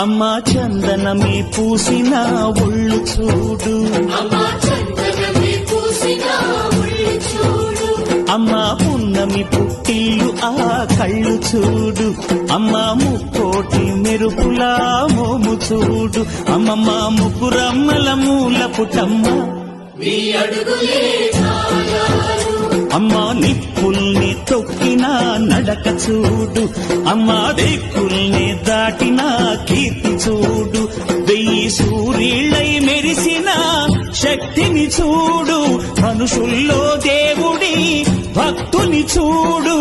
అమ్మా చందనమే పూసిన ఒళ్ళు చూడు, అమ్మా పున్నమి పుట్టిల్లు ఆ కళ్ళు చూడు, అమ్మా ముక్కోటి మెరుపులా మోము చూడు, అమ్మమ్మ ముగ్గురమ్మల మూల పుటమ్మ అమ్మా నిప్పుల్ని తొక్కిన నడక చూడు, అమ్మా దిక్కుల్ని దాటిన కీర్తి చూడు, 1000 సూర్యులై మెరిసిన శక్తిని చూడు, మనుషుల్లో దేవుడి భక్తుని చూడు.